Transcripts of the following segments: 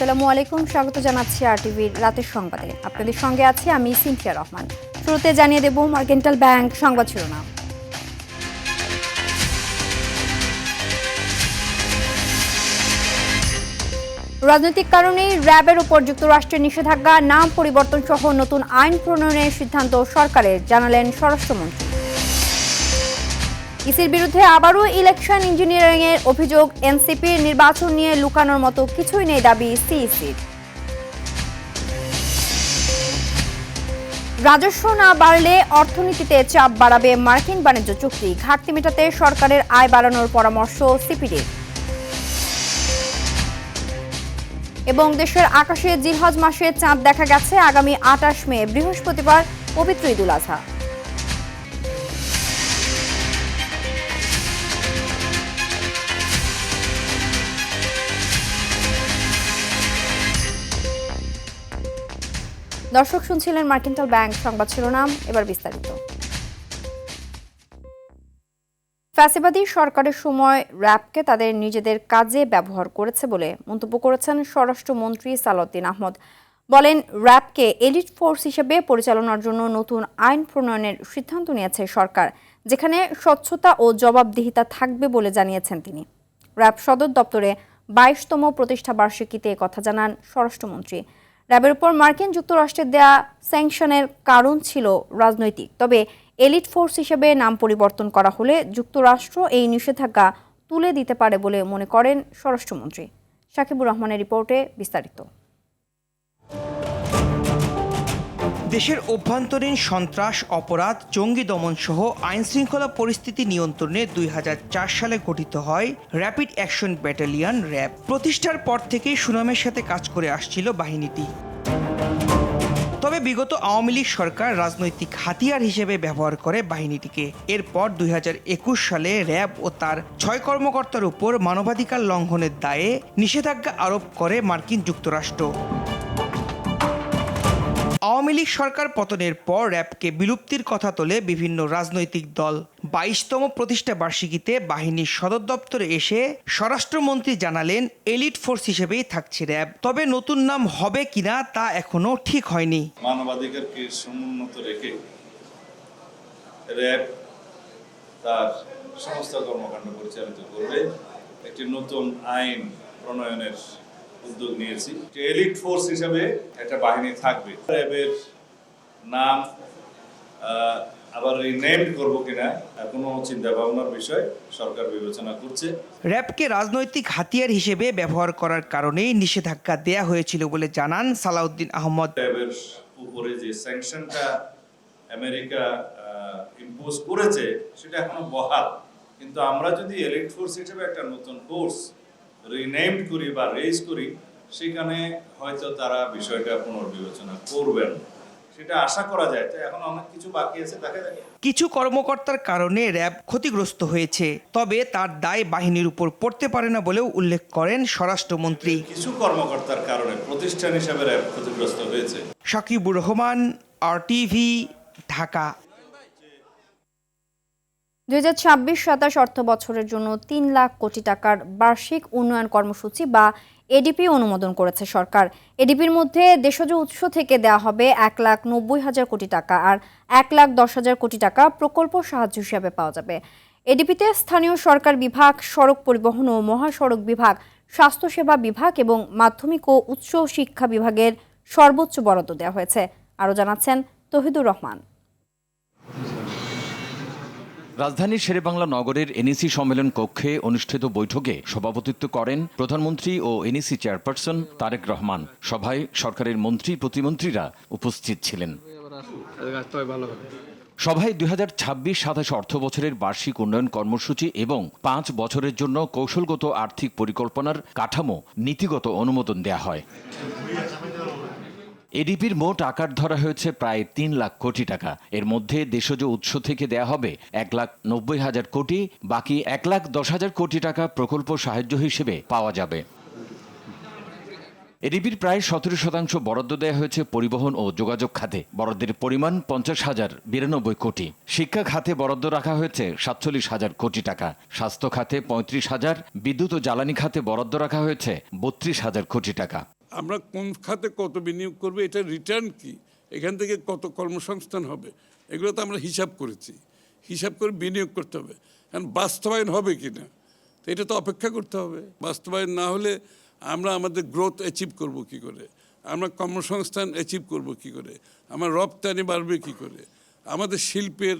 আসসালামু আলাইকুম, স্বাগত জানাচ্ছি আরটিভির রাতের সংবাদে। আপনাদের সঙ্গে আছি আমি সিনথিয়া রহমান। শুরুতে জানিয়ে দেব মার্কেন্টাল ব্যাংক সংবাদ শিরোনাম। রাজনৈতিক কারণেই র্যাবের উপর যুক্তরাষ্ট্রের নিষেধাজ্ঞা, নাম পরিবর্তন সহ নতুন আইন প্রণয়নের সিদ্ধান্ত সরকারের, জানালেন স্বরাষ্ট্রমন্ত্রী। ইসির বিরুদ্ধে আবারও ইলেকশন ইঞ্জিনিয়ারিং এর অভিযোগ, এনসিপির নির্বাচন নিয়ে লুকানোর মতো কিছুই নেই দাবি সিইসির। রাজস্ব না বাড়লে অর্থনীতিতে চাপ বাড়াবে মার্কিন বাণিজ্য চুক্তি, ঘাটতি মেটাতে সরকারের আয় বাড়ানোর পরামর্শ সিপিডির। এবং দেশের আকাশে জিলহজ মাসে চাঁদ দেখা গেছে, আগামী 28 মে বৃহস্পতিবার পবিত্র ঈদুল আজহা। দর্শক শুনছিলেন মার্কেন্টাল ব্যাংক সংবাদ শিরোনাম, এবার বিস্তারিত। ফ্যাসিবাদী সরকারের সময় র্যাবকে তাদের নিজেদের কাজে ব্যবহার করেছে বলে মন্তব্য করেছেন স্বরাষ্ট্রমন্ত্রী সালাউদ্দিন আহমদ। বলেন, র্যাবকে এলিট ফোর্স হিসেবে পরিচালনার জন্য নতুন আইন প্রণয়নের সিদ্ধান্ত নিয়েছে সরকার, যেখানে স্বচ্ছতা ও জবাবদিহিতা থাকবে বলে জানিয়েছেন তিনি। র্যাব সদর দপ্তরে 22তম প্রতিষ্ঠা বার্ষিকীতে কথা জানান স্বরাষ্ট্রমন্ত্রী। র্যাবের উপর মার্কিন যুক্তরাষ্ট্রের দেয়া স্যাংশনের কারণ ছিল রাজনৈতিক, তবে এলিট ফোর্স হিসেবে নাম পরিবর্তন করা হলে যুক্তরাষ্ট্র এই নিষেধাজ্ঞা তুলে দিতে পারে বলে মনে করেন স্বরাষ্ট্রমন্ত্রী। সাকিবুর রহমানের রিপোর্টে বিস্তারিত। দেশের অভ্যন্তরীণ সন্ত্রাস, অপরাধ, জঙ্গি দমন সহ আইনশৃঙ্খলা পরিস্থিতি নিয়ন্ত্রণে 2004 সালে গঠিত হয় র্যাপিড অ্যাকশন ব্যাটালিয়ন র্যাব। প্রতিষ্ঠার পর থেকেই সুনামের সাথে কাজ করে আসছিল বাহিনীটি। তবে বিগত আওয়ামী লীগ সরকার রাজনৈতিক হাতিয়ার হিসেবে ব্যবহার করে বাহিনীটিকে। এরপর 2021 সালে র্যাব ও তার 6 কর্মকর্তার উপর মানবাধিকার লঙ্ঘনের দায়ে নিষেধাজ্ঞা আরোপ করে মার্কিন যুক্তরাষ্ট্র। আওয়ামী লীগ সরকার পতনের পর র্যাবকে বিলুপ্তির কথা তোলে বিভিন্ন রাজনৈতিক দল। 22তম প্রতিষ্ঠা বার্ষিকীতে বাহিনীর সদর দপ্তরে এসে স্বরাষ্ট্রমন্ত্রী জানালেন, এলিট ফোর্স হিসেবেই থাকছে র্যাব, তবে নতুন নাম হবে কিনা তা এখনো ঠিক হয়নি। মানবাধিকারকে সমুন্নত রেখে র্যাব তার সমস্ত কর্মকাণ্ড পরিচালিত করবে। একটি নতুন আইন প্রণয়নের উদ্যোগ নিয়েছি। এলিট ফোর্স হিসেবে একটা বাহিনী থাকবে। র্যাবের নাম আবার রিনেম করব কিনা এখনো চিন্তা ভাবনার বিষয়, সরকার বিবেচনা করছে। র্যাবকে রাজনৈতিক হাতিয়ার হিসেবে ব্যবহার করার কারণেই নিষেধাজ্ঞা দেয়া হয়েছিল বলে জানান সালাউদ্দিন আহমদ। র্যাবের উপরে যে স্যাংশনটা আমেরিকা ইম্পোজ করেছে সেটা এখনো বহাল, কিন্তু আমরা যদি এলিট ফোর্স হিসেবে একটা নতুন ফোর্স রিনেমড করি বা রেজ করি, সেখানে হয়তো তারা বিষয়টা পুনর্বিবেচনা করবেন, সেটা আশা করা যায়। তো এখন অনেক কিছু বাকি আছে, দেখা যায়। কিছু কর্মকর্তার কারণে র্যাব ক্ষতিগ্রস্ত হয়েছে, তবে তার দায় বাহিনীর উপর পড়তে পারে না বলেও উল্লেখ করেন স্বরাষ্ট্রমন্ত্রী। কিছু কর্মকর্তার কারণে প্রতিষ্ঠান হিসাবে র্যাব ক্ষতিগ্রস্ত হয়েছে। সাকিবুর রহমান, আরটিভি, ঢাকা। 2026-27 অর্থ বছরের জন্য 3 লাখ কোটি টাকার বার্ষিক উন্নয়ন কর্মসূচি বা এডিপি অনুমোদন করেছে সরকার। এডিপির মধ্যে দেশজ উৎস থেকে দেওয়া হবে 1,90,000 কোটি টাকা, আর 1,10,000 কোটি টাকা প্রকল্প সাহায্য হিসেবে পাওয়া যাবে। এডিপিতে স্থানীয় সরকার বিভাগ, সড়ক পরিবহন ও মহাসড়ক বিভাগ, স্বাস্থ্যসেবা বিভাগ এবং মাধ্যমিক ও উচ্চ শিক্ষা বিভাগের সর্বোচ্চ বরাদ্দ দেওয়া হয়েছে। আরও জানাচ্ছেন তহিদুর রহমান। রাজধানীর শেরেবাংলা নগরের এনইসি সম্মেলন কক্ষে অনুষ্ঠিত বৈঠকে সভাপতিত্ব করেন প্রধানমন্ত্রী ও এনইসি চেয়ারপারসন তারেক রহমান। সভায় সরকারের মন্ত্রী প্রতিমন্ত্রীরা উপস্থিত ছিলেন। সভায় 2026-27 অর্থ বছরের বার্ষিক উন্নয়ন কর্মসূচি এবং 5 বছরের জন্য কৌশলগত আর্থিক পরিকল্পনার কাঠামো নীতিগত অনুমোদন দেয়া হয়। এডিপির মোট আকার ধরা হয়েছে প্রায় 3 লাখ কোটি টাকা। এর মধ্যে দেশজ উৎস থেকে দেয়া হবে 1,90,000 কোটি, বাকি 1,10,000 কোটি টাকা প্রকল্প সাহায্য হিসেবে পাওয়া যাবে। এডিপির প্রায় 17% বরাদ্দ দেওয়া হয়েছে পরিবহন ও যোগাযোগ খাতে। বরাদ্দের পরিমাণ 50,092 কোটি। শিক্ষা খাতে বরাদ্দ রাখা হয়েছে 47,000 কোটি টাকা। স্বাস্থ্য খাতে 35,000, বিদ্যুৎ ও জ্বালানি খাতে বরাদ্দ রাখা হয়েছে 32,000 কোটি টাকা। আমরা কোন খাতে কত বিনিয়োগ করবো, এটা রিটার্ন কি, এখান থেকে কত কর্মসংস্থান হবে, এগুলো তো আমরা হিসাব করেছি। হিসাব করে বিনিয়োগ করতে হবে। কারণ বাস্তবায়ন হবে কি না তো এটা তো অপেক্ষা করতে হবে। বাস্তবায়ন না হলে আমরা আমাদের গ্রোথ অ্যাচিভ করব কি করে, আমরা কর্মসংস্থান অ্যাচিভ করব কি করে, আমার রপ্তানি বাড়বে কি করে, আমাদের শিল্পের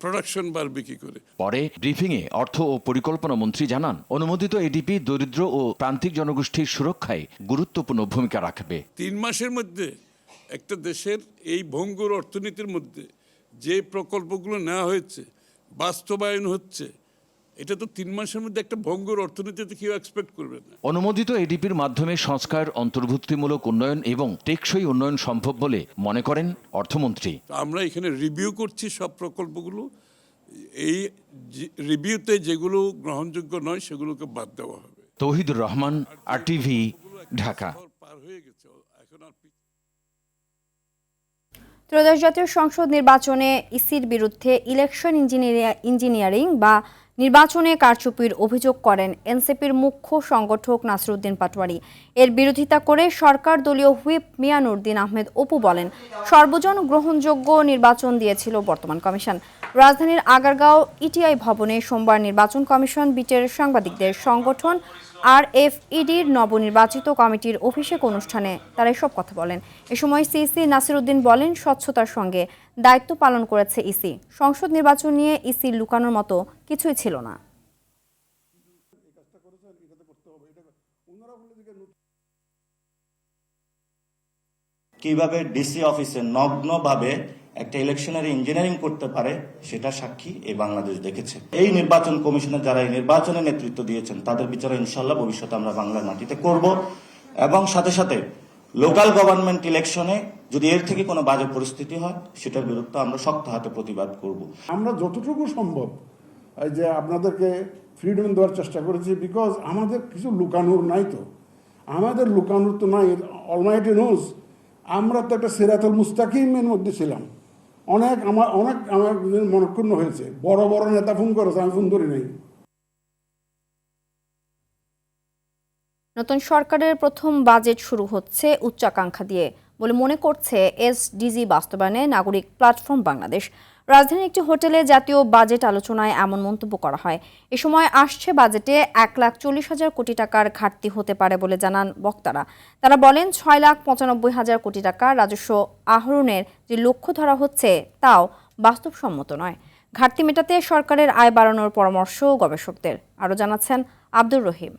প্রোডাকশন বাড়বে কি করে। পরে ব্রিফিংয়ে অর্থ ও পরিকল্পনা মন্ত্রী জানান, অনুমোদিত এডিপি দরিদ্র ও প্রান্তিক জনগোষ্ঠীর সুরক্ষায় গুরুত্বপূর্ণ ভূমিকা রাখবে। 3 মাসের মধ্যে একটা দেশের এই ভঙ্গুর অর্থনীতির মধ্যে যে প্রকল্পগুলো নেওয়া হয়েছে বাস্তবায়ন হচ্ছে, এটা তো 3 মাসের মধ্যে একটা ভঙ্গুর অর্থনীতিতে কেউ এক্সপেক্ট করবে না। অনুমোদিত এডিপির মাধ্যমে সংস্কার, অন্তর্ভুক্তিমূলক উন্নয়ন এবং টেকসই উন্নয়ন সম্ভব বলে মনে করেন অর্থমন্ত্রী। আমরা এখানে রিভিউ করছি সব প্রকল্পগুলো, এই রিভিউতে যেগুলো গ্রহণযোগ্য নয় সেগুলোকে বাদ দেওয়া হবে। তৌহিদুর রহমান, RTV, ঢাকা। পার হয়ে গেছে এখন আর ত্রয়োদশ জাতীয় সংসদ নির্বাচনে ইসির বিরুদ্ধে ইলেকশন ইঞ্জিনিয়ারিং বা নির্বাচনে কারচুপির অভিযোগ করেন এনসিপির মুখ্য সংগঠক নাসিরউদ্দিন পাটোয়ারি। এর বিরোধিতা করে সরকার দলীয় হুইপ মিয়ানউদ্দিন আহমেদ অপু বলেন, সর্বজন গ্রহণযোগ্য নির্বাচন দিয়েছিল বর্তমান কমিশন। রাজধানীর আগারগাঁও ইটিআই ভবনে সোমবার নির্বাচন কমিশন বিটের সাংবাদিকদের সংগঠন RFEDর নবনির্বাচিত কমিটির অভিষেক অনুষ্ঠানে তারা এসব কথা বলেন। এ সময় সিইসি নাসিরউদ্দিন বলেন, স্বচ্ছতার সঙ্গে দায়িত্ব পালন করেছে ইসি। সংসদ নির্বাচন নিয়ে ইসির লুকানোর মতো কিছুই ছিল না। কিভাবে ডিসি অফিসে নগ্নভাবে একটা ইলেকশনারি ইঞ্জিনিয়ারিং করতে পারে সেটা সাক্ষী এই বাংলাদেশ দেখেছে। এই নির্বাচন কমিশনে যারা এই নির্বাচনে নেতৃত্ব দিয়েছেন তাদের বিচারে ইনশাল্লাহ ভবিষ্যতে আমরা বাংলার মাটিতে করব, এবং সাথে সাথে লোকাল গভর্নমেন্ট ইলেকশনে যদি এর থেকে কোনো বাজে পরিস্থিতি হয় সেটার বিরুদ্ধে আমরা শক্ত হাতে প্রতিবাদ করব। আমরা যতটুকু সম্ভব যে আপনাদেরকে ফ্রিডম দেওয়ার চেষ্টা করেছি, বিকজ আমাদের কিছু লুকানোর নাই, তো আমাদের লুকানোর তো নাই। অলমাইটি নোজ আমরা তো একটা সিরাতুল মুস্তাকিমের মধ্যে ছিলাম। অনেক আমার মনক্ষুণ্ণ হয়েছে, বড় বড় নেতা ফোন করেছে, আমি ফোন ধরি নাই। নতুন সরকারের প্রথম বাজেট শুরু হচ্ছে উচ্চাকাঙ্ক্ষা দিয়ে বলে মনে করছে এসডিজি বাস্তবায়নে নাগরিক প্ল্যাটফর্ম বাংলাদেশ। রাজধানীর একটি হোটেলে জাতীয় বাজেট আলোচনায় এমন মন্তব্য করা হয়। এ সময় আসছে বাজেটে 1,40,000 কোটি টাকার ঘাটতি হতে পারে বলে জানান বক্তারা। তারা বলেন, 6,95,000 কোটি টাকা রাজস্ব আহরণের যে লক্ষ্য ধরা হচ্ছে তাও বাস্তবসম্মত নয়। ঘাটতি মেটাতে সরকারের আয় বাড়ানোর পরামর্শ গবেষকদের। আরও জানাচ্ছেন আব্দুর রহিম।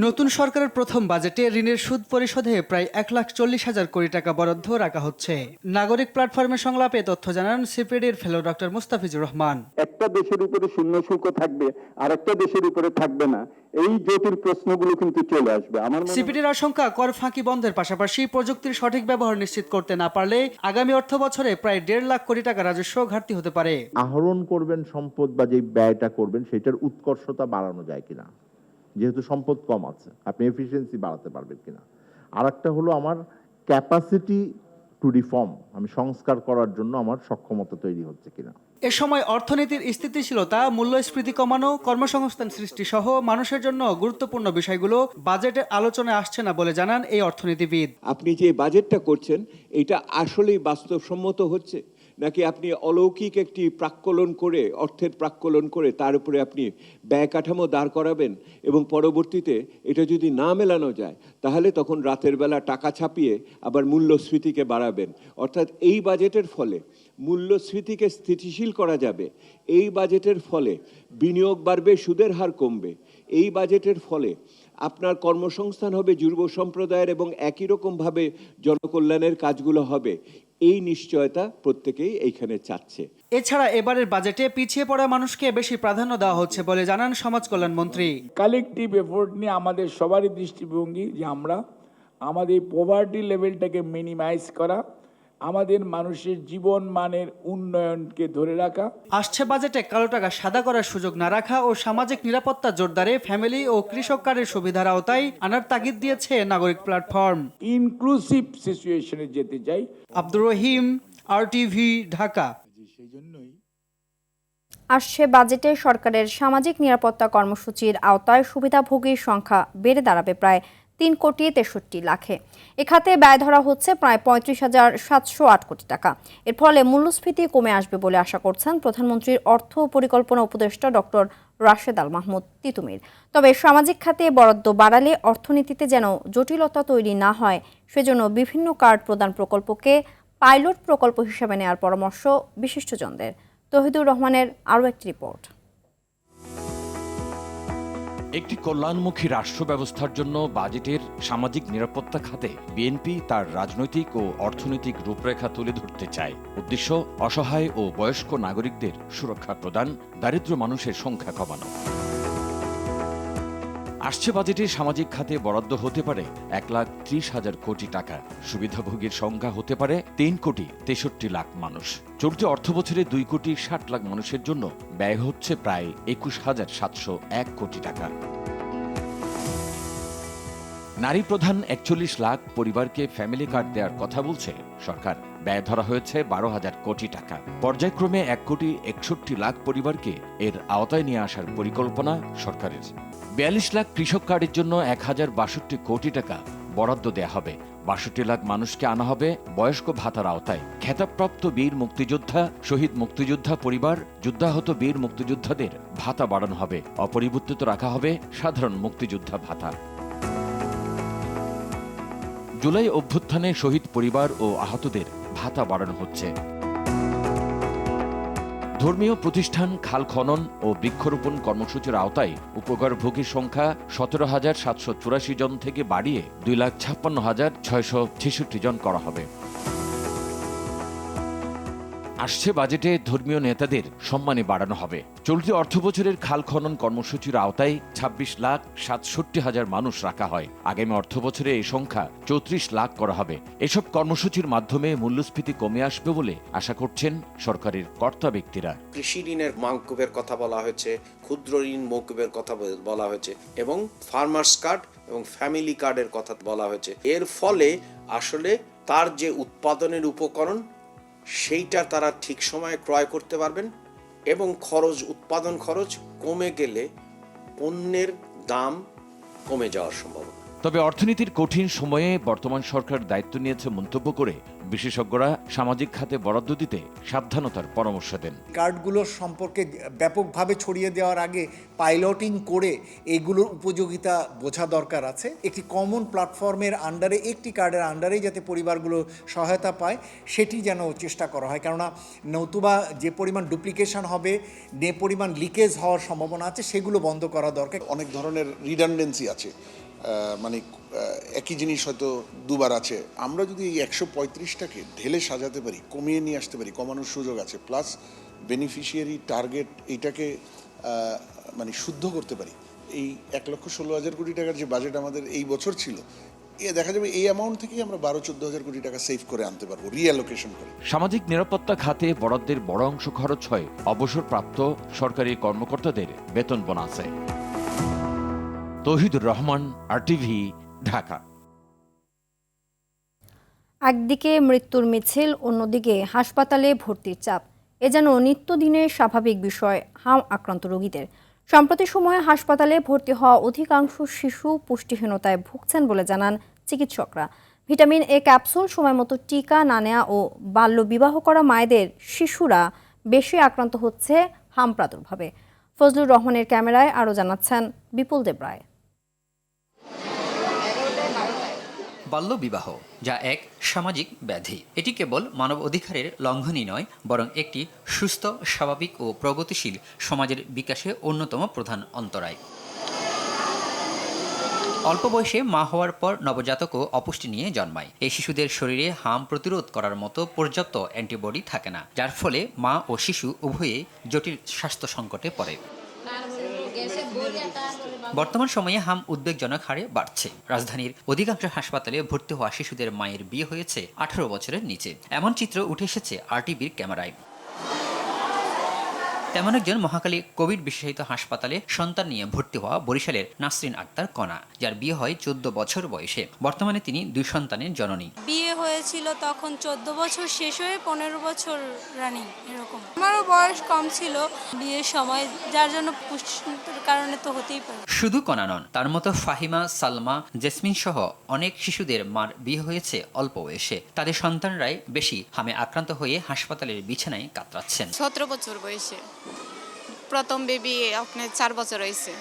নতুন সরকারের প্রথম বাজেটে ঋণের সুদ পরিশোধে প্রায় 1,40,000 কোটি টাকা বরাদ্দ রাখা হচ্ছে। নাগরিক প্ল্যাটফর্মের সংলাপে তথ্য জানান সিপিডির ফেলো ডক্টর মুস্তাফিজুর রহমান। একটা দেশের উপরে শূন্য শুল্ক থাকবে আর একটা দেশের উপরে থাকবে না, এই জটিল প্রশ্নগুলো কিন্তু চলে আসবে। সিপিডির আশঙ্কা, কর ফাঁকি বন্ধের পাশাপাশি প্রযুক্তির সঠিক ব্যবহার নিশ্চিত করতে না পারলে আগামী অর্থ বছরে প্রায় 1.5 লাখ কোটি টাকা রাজস্ব ঘাটতি হতে পারে। আহরণ করবেন সম্পদ বা যে ব্যয়টা করবেন সেটার উৎকর্ষতা বাড়ানো যায় কিনা, যেহেতু সম্পদ কম আছে আপনি এফিসিয়েন্সি বাড়াতে পারবেন কিনা। আর একটা হলো আমার ক্যাপাসিটি টু রিফর্ম, আমি সংস্কার করার জন্য আমার সক্ষমতা তৈরি হচ্ছে কিনা। এ সময় অর্থনীতির স্থিতিশীলতা, মূল্যস্ফীতি কমানো, কর্মসংস্থান সৃষ্টি সহ মানুষের জন্য গুরুত্বপূর্ণ বিষয়গুলো বাজেটের আলোচনায় আসছে না বলে জানান এই অর্থনীতিবিদ। আপনি যে বাজেটটা করছেন এটা আসলেই বাস্তবসম্মত হচ্ছে, নাকি আপনি অলৌকিক একটি প্রাক্কলন করে, অর্থের প্রাক্কলন করে তার উপরে আপনি ব্যয় কাঠামো দাঁড় করাবেন এবং পরবর্তীতে এটা যদি না মেলানো যায় তাহলে তখন রাতের বেলা টাকা ছাপিয়ে আবার মূল্যস্ফীতিকে বাড়াবেন। অর্থাৎ এই বাজেটের ফলে মূল্যস্ফীতিকে স্থিতিশীল করা যাবে, এই বাজেটের ফলে বিনিয়োগ বাড়বে, সুদের হার কমবে, এই বাজেটের ফলে আপনার কর্মসংস্থান হবে যুব সম্প্রদায়ের এবং একই রকমভাবে জনকল্যাণের কাজগুলো হবে। এই নিশ্চয়তা প্রত্যেকেই এইখানে চাচ্ছে। এছাড়া এবারের বাজেটে পিছিয়ে পড়া মানুষকে বেশি প্রাধান্য দেওয়া হচ্ছে বলে জানান সমাজ কল্যাণ মন্ত্রী। কালেকটিভ এফোর্ট নিয়ে আমাদের সবারই দৃষ্টিভঙ্গি যে আমরা আমাদের পভার্টি লেভেলটাকে মিনিমাইজ করা, আমাদের মানুষের জীবন মানের উন্নয়নকে ধরে রাখা। আসছে বাজেটে কালো টাকা সাদা করার সুযোগ না রাখা ও সামাজিক নিরাপত্তা জোরদারে ফ্যামিলি ও কৃষক কার্ডের সুবিধার আওতায় আনার তাগিদ দিয়েছে নাগরিক প্ল্যাটফর্ম। ইনক্লুসিভ সিচুয়েশনে যেতে চাই। আব্দুর রহিম, RTV, ঢাকা। আসছে বাজেটে সরকারের সামাজিক নিরাপত্তা কর্মসূচির আওতায় সুবিধাভোগীর সংখ্যা বেড়ে দাঁড়াবে প্রায় 3,63,00,000 এ খাতে ব্যয় ধরা হচ্ছে প্রায় 35,708 কোটি টাকা। এর ফলে মূল্যস্ফীতি কমে আসবে বলে আশা করছেন প্রধানমন্ত্রীর অর্থ পরিকল্পনা উপদেষ্টা ডক্টর রাশেদ আল মাহমুদ তিতুমির। তবে সামাজিক খাতে বরাদ্দ বাড়ালে অর্থনীতিতে যেন জটিলতা তৈরি না হয় সেজন্য বিভিন্ন কার্ড প্রদান প্রকল্পকে পাইলট প্রকল্প হিসেবে নেওয়ার পরামর্শ বিশিষ্টজনদের। তহিদুর রহমানের আরও একটি রিপোর্ট। একটি কল্যাণমুখী রাষ্ট্র ব্যবস্থার জন্য বাজেটের সামাজিক নিরাপত্তা খাতে বিএনপি তার রাজনৈতিক ও অর্থনৈতিক রূপরেখা তুলে ধরতে চায়। উদ্দেশ্য অসহায় ও বয়স্ক নাগরিকদের সুরক্ষা প্রদান, দারিদ্র্য মানুষের সংখ্যা কমানো। আসছে বাজেটে সামাজিক খাতে বরাদ্দ হতে পারে 1,30,000 কোটি টাকা। সুবিধাভোগীর সংখ্যা হতে পারে 3,63,00,000 মানুষ। চলতি অর্থবছরে 2,60,00,000 মানুষের জন্য ব্যয় হচ্ছে প্রায় 21,701 কোটি টাকা। নারী প্রধান 41 লাখ পরিবারকে ফ্যামিলি কার্ড দেওয়ার কথা বলছে সরকার। ব্যয় ধরা হয়েছে 12,000 কোটি টাকা। পর্যায়ক্রমে 1,61,00,000 পরিবারকে এর আওতায় নিয়ে আসার পরিকল্পনা সরকারের। 42 লাখ কৃষক কার্ডের জন্য 1,062 কোটি টাকা বরাদ্দ দেয়া হবে। 62 লাখ মানুষকে আনা হবে বয়স্ক ভাতার আওতায়। খেতাবপ্রাপ্ত বীর মুক্তিযোদ্ধা, শহীদ মুক্তিযোদ্ধা পরিবার, যুদ্ধাহত বীর মুক্তিযোদ্ধাদের ভাতা বাড়ানো হবে। অপরিবর্তিত রাখা হবে সাধারণ মুক্তিযোদ্ধা ভাতা। জুলাই অভ্যুত্থানে শহীদ পরিবার ও আহতদের ভাতা বাড়ানো হচ্ছে। ধর্মীয় প্রতিষ্ঠান, খাল খনন ও বৃক্ষরোপণ কর্মসূচির আওতায় উপকারভোগীর সংখ্যা 17,784 জন থেকে বাড়িয়ে 2,56,666 জন করা হবে। আসছে বাজেটে ধর্মীয় নেতাদের সম্মানে বাড়ানো হবে। চলতি অর্থবছরের খাল খনন কর্মসূচির আওতায় 26,67,000 মানুষ রাখা হয়। আগামী অর্থবছরে এই সংখ্যা 34 লাখ করা হবে। এসব কর্মসূচির মাধ্যমে মূল্যস্ফীতি কমে আসবে বলে আশা করছেন সরকারের কর্তা ব্যক্তিরা। কৃষি ঋণের মওকুফের কথা বলা হয়েছে, ক্ষুদ্র ঋণ মওকুফের কথা বলা হয়েছে এবং ফার্মার্স কার্ড এবং ফ্যামিলি কার্ডের কথা বলা হয়েছে। এর ফলে আসলে তার যে উৎপাদনের উপকরণ সেইটা তারা ঠিক সময়ে ক্রয় করতে পারবেন এবং উৎপাদন খরচ কমে গেলে পণ্যের দাম কমে যাওয়ার সম্ভাবনা। তবে অর্থনীতির কঠিন সময়ে বর্তমান সরকার দায়িত্ব নিয়েছে মন্তব্য করে বিশেষজ্ঞরা সামাজিক খাতে বরাদ্দ দিতে সাবধানতার পরামর্শ দেন। কার্ডগুলোর সম্পর্কে ব্যাপকভাবে ছড়িয়ে দেওয়ার আগে পাইলটিং করে এগুলোর উপযোগিতা বোঝা দরকার আছে। একটি কমন প্ল্যাটফর্মের আন্ডারে, একটি কার্ডের আন্ডারেই যাতে পরিবারগুলো সহায়তা পায় সেটি যেন চেষ্টা করা হয়, কেননা নতুবা যে পরিমাণ ডুপ্লিকেশন হবে, যে পরিমাণ লিকেজ হওয়ার সম্ভাবনা আছে সেগুলো বন্ধ করা দরকার। অনেক ধরনের রিডান্ডেন্সি আছে, মানে একই জিনিস হয়তো দুবার আছে। আমরা যদি এই 135টাকে ঢেলে সাজাতে পারি, কমিয়ে নিয়ে আসতে পারি, কমানোর সুযোগ আছে, প্লাস বেনিফিশিয়ারি টার্গেট এইটাকে মানে শুদ্ধ করতে পারি। এই 1,16,000 কোটি টাকার যে বাজেট আমাদের এই বছর ছিল, দেখা যাবে এই অ্যামাউন্ট থেকেই আমরা 12-14,000 কোটি টাকা সেভ করে আনতে পারবো, রিঅ্যালোকেশন করে। সামাজিক নিরাপত্তা খাতে বরাদ্দের বড় অংশ খরচ হয় অবসরপ্রাপ্ত সরকারি কর্মকর্তাদের বেতন বোনাসে। তহিদুর রহমান, RTV, ঢাকা। একদিকে মৃত্যুর মিছিল, অন্যদিকে হাসপাতালে ভর্তির চাপ, এ যেন নিত্যদিনের স্বাভাবিক বিষয় হাম আক্রান্ত রোগীদের। সম্প্রতি সময়ে হাসপাতালে ভর্তি হওয়া অধিকাংশ শিশু পুষ্টিহীনতায় ভুগছেন বলে জানান চিকিৎসকরা। ভিটামিন এ ক্যাপসুল, সময়মতো টিকা না নেওয়া ও বাল্যবিবাহ করা মায়েদের শিশুরা বেশি আক্রান্ত হচ্ছে হাম প্রাদুর্ভাবে। ফজলুর রহমানের ক্যামেরায় আরও জানাচ্ছেন বিপুল দেবরায়। বাল্যবিবাহ, যা এক সামাজিক ব্যাধি, এটি কেবল মানব অধিকারের লঙ্ঘনই নয়, বরং একটি সুস্থ, স্বাভাবিক ও প্রগতিশীল সমাজের বিকাশে অন্যতম প্রধান অন্তরায়। অল্প বয়সে মা হওয়ার পর নবজাতকও অপুষ্টি নিয়ে জন্মায়। এই শিশুদের শরীরে হাম প্রতিরোধ করার মতো পর্যাপ্ত অ্যান্টিবডি থাকে না, যার ফলে মা ও শিশু উভয়েই জটিল স্বাস্থ্য সংকটে পড়ে। বর্তমান সময়ে হাম উদ্বেগজনক হারে বাড়ছে। রাজধানীর অধিকাংশ হাসপাতালে ভর্তি হওয়া শিশুদের মায়ের বিয়ে হয়েছে 18 বছরের নিচে। এমন চিত্র উঠে এসেছে RTVর ক্যামেরায়। তেমন একজন মহাখালী কোভিড বিশেষায়িত হাসপাতালে সন্তান নিয়ে ভর্তি হওয়া বরিশালের নাসরিন আক্তার কণা, যার বিয়ে হয় 14 বছর বয়সে। বর্তমানে তিনি 2 সন্তানের জননী। বিয়ে হয়েছিল তখন 14 বছর শেষ হয়ে 15 বছর রানিং এরকম। আমারও বয়স কম ছিল বিয়ের সময়, যার জন্য পুষ্টির কারণে তো হতেই পারে। শুধু কণা নন, তার মতো ফাহিমা, সালমা, জেসমিন সহ অনেক শিশুদের মার বিয়ে হয়েছে অল্প বয়সে। তাদের সন্তানরাই বেশি হামে আক্রান্ত হয়ে হাসপাতালের বিছানায় কাতরাচ্ছেন। 17 বছর বয়সে প্রথম বেবি আপনার 4 বছর হয়েছে,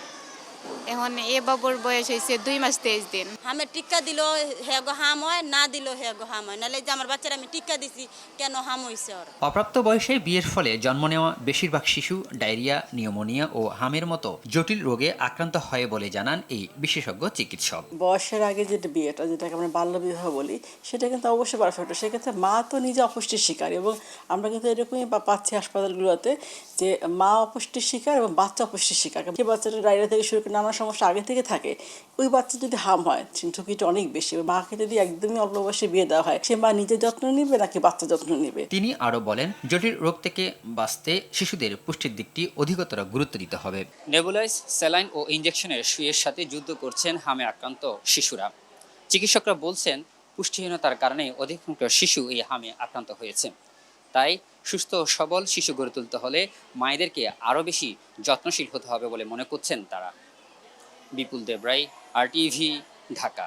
এখন এ বাবুর বয়স হয়েছে 2 মাস 23 দিন। আমি টিকা দিল হেগো হাম হয়, না দিল হেগো হাম হয়, নাহলে যে আমার বাচ্চারা আমি টিকা দিছি কেন হাম হয়েছে ওর। অপ্রাপ্ত বয়সে বিয়ের ফলে জন্ম নেওয়া বেশিরভাগ শিশু ডায়রিয়া, নিউমোনিয়া ও হামের মতো জটিল রোগে আক্রান্ত হয় বলে জানান এই বিশেষজ্ঞ চিকিৎসক। বয়সের আগে যেটা বিয়েটা, যেটাকে আমরা বাল্যবিবাহ বলি, সেটা কিন্তু অবশ্যই বড় ফ্যাক্টর। সেক্ষেত্রে মা তো নিজে অপুষ্টির শিকার, এবং আমরা কিন্তু এরকমই পাচ্ছি হাসপাতালগুলোতে যে মা অপুষ্টির শিকার এবং বাচ্চা অপুষ্টির শিকার। যে বাচ্চাটা ডায়রিয়া থেকে শুরু করে নানা সমস্যা আগে থেকে থাকে, ওই বাচ্চা যদি হাম হয় ঝুঁকিটা অনেক বেশি। মাকে যদি একদমই অল্প বয়সে বিয়ে দেওয়া হয়, সে মা নিজের যত্ন নিবে নাকি বাচ্চা যত্ন নিবে। তিনি আরো বলেন, জটিল রোগ থেকে বাঁচতে শিশুদের পুষ্টির দিকটি অধিকতর গুরুত্ব দিতে হবে। নেবুলাইজ, স্যালাইন ও ইনজেকশনের সুইয়ের সাথে যুদ্ধ করছেন হামে আক্রান্ত শিশুরা। চিকিৎসকরা বলছেন, পুষ্টিহীনতার কারণে অধিকাংশ শিশু এই হামে আক্রান্ত হয়েছে। তাই সুস্থ ও সবল শিশু গড়ে তুলতে হলে মায়েদেরকে আরও বেশি যত্নশীল হতে হবে বলে মনে করছেন তারা। বিপুল দেবরাই, RTV, ঢাকা।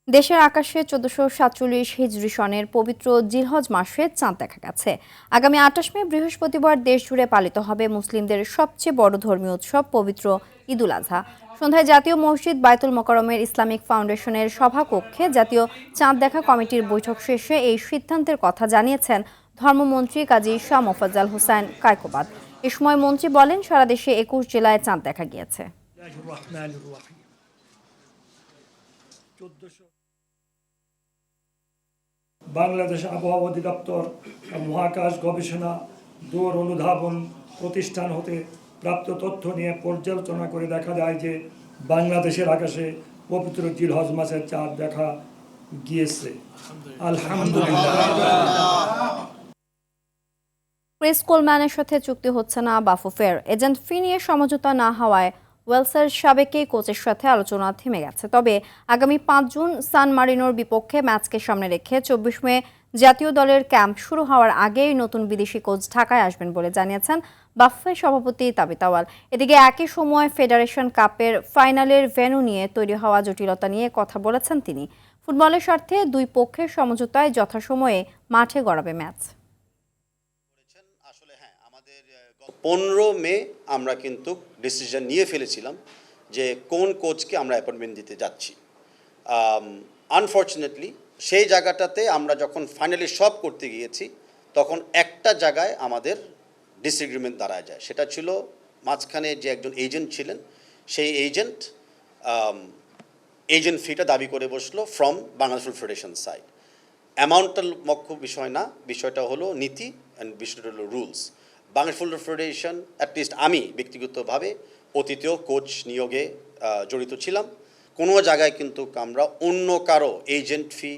দেশের আকাশে 1447 হিজরি সনের পবিত্র জিলহজ মাসে চাঁদ দেখা গেছে। আগামী 28 মে বৃহস্পতিবার দেশ জুড়ে পালিত হবে মুসলিমদের সবচেয়ে বড় ধর্মীয় উৎসব পবিত্র ঈদুল আজহা। সন্ধ্যায় জাতীয় মসজিদ বায়তুল মোকাররমের ইসলামিক ফাউন্ডেশনের সভাকক্ষে জাতীয় চাঁদ দেখা কমিটির বৈঠক শেষে এই সিদ্ধান্তের কথা জানিয়েছেন ধর্মমন্ত্রী কাজী শাহ মোফাজ্জল হোসেন কায়কোবাদ। এ সময় মন্ত্রী বলেন, সারা দেশে 21 জেলায় চাঁদ দেখা গিয়েছে। বাংলাদেশ আবহাওয়া অধিদপ্তর মহাকাশ গবেষণা দূর অনুধাবন প্রতিষ্ঠান হতে প্রাপ্ত তথ্য নিয়ে পর্যালোচনা করে দেখা যায় যে বাংলাদেশের আকাশে পবিত্র জিলহজ মাসের চাঁদ দেখা গিয়েছে। আলহামদুলিল্লাহ। ক্রিস কোলম্যানের সাথে চুক্তি হচ্ছে না বাফুফের। এজেন্ট ফি নিয়ে সমঝোতা না হওয়ায় ওয়েলসের সাবেক কোচের সাথে আলোচনা থেমে গেছে। তবে আগামী 5 জুন সান মারিনোর বিপক্ষে ম্যাচকে সামনে রেখে 24 মে জাতীয় দলের ক্যাম্প শুরু হওয়ার আগেই নতুন বিদেশি কোচ ঢাকায় আসবেন বলে জানিয়েছেন বাফুফের সভাপতি তাবিত আউয়াল। এদিকে একই সময় ফেডারেশন কাপের ফাইনালের ভেন্যু নিয়ে তৈরি হওয়া জটিলতা নিয়ে কথা বলেছেন তিনি। ফুটবলের স্বার্থে 2 পক্ষের সমঝোতায় যথাসময়ে মাঠে গড়াবে ম্যাচ। 15 মে আমরা কিন্তু ডিসিশন নিয়ে ফেলেছিলাম যে কোন কোচকে আমরা অ্যাপয়েন্টমেন্ট দিতে যাচ্ছি। আনফর্চুনেটলি সেই জায়গাটাতে আমরা যখন ফাইনালি সব করতে গিয়েছি, তখন একটা জায়গায় আমাদের ডিসএগ্রিমেন্ট দাঁড়ায় যায়। সেটা ছিল মাঝখানে যে একজন এজেন্ট ছিলেন, সেই এজেন্ট ফিটা দাবি করে বসলো from Bangladesh football federation side. অ্যামাউন্টটা মুখ্য বিষয় না, বিষয়টা হলো নীতি অ্যান্ড বিষয়টা হলো rules. Bangladesh football federation, at least আমি ব্যক্তিগতভাবে অতীতেও কোচ নিয়োগে জড়িত ছিলাম। কোনো জায়গায় কিন্তু আমরা অন্য কারো এজেন্ট ফি,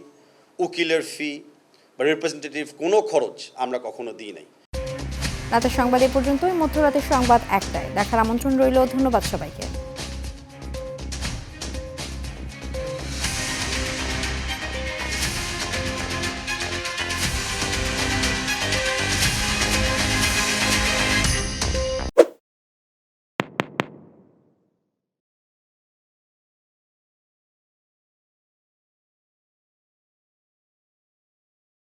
উকিলের ফি বা রিপ্রেজেন্টেটিভ কোনো খরচ আমরা কখনো দিই নাই। রাতের সংবাদ এ পর্যন্তই। মধ্যরাতের সংবাদ 1টায় দেখার আমন্ত্রণ রইল। ধন্যবাদ সবাইকে।